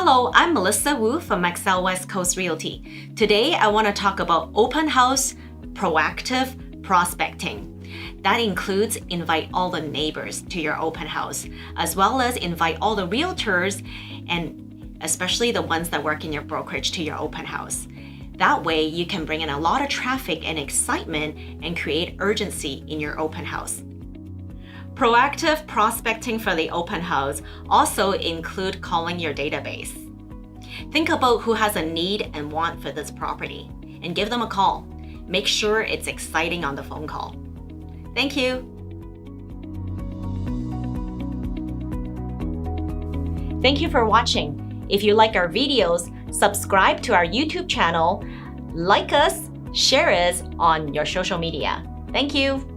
Hello, I'm Melissa Wu from Maxcel West Coast Realty. Today, I want to talk about open house, proactive prospecting. That includes invite all the neighbors to your open house, as well as invite all the realtors and especially the ones that work in your brokerage to your open house. That way, you can bring in a lot of traffic and excitement and create urgency in your open house. Proactive prospecting for the open house also include calling your database. Think about who has a need and want for this property and give them a call. Make sure it's exciting on the phone call. Thank you. Thank you for watching. If you like our videos, subscribe to our YouTube channel, like us, share us on your social media. Thank you.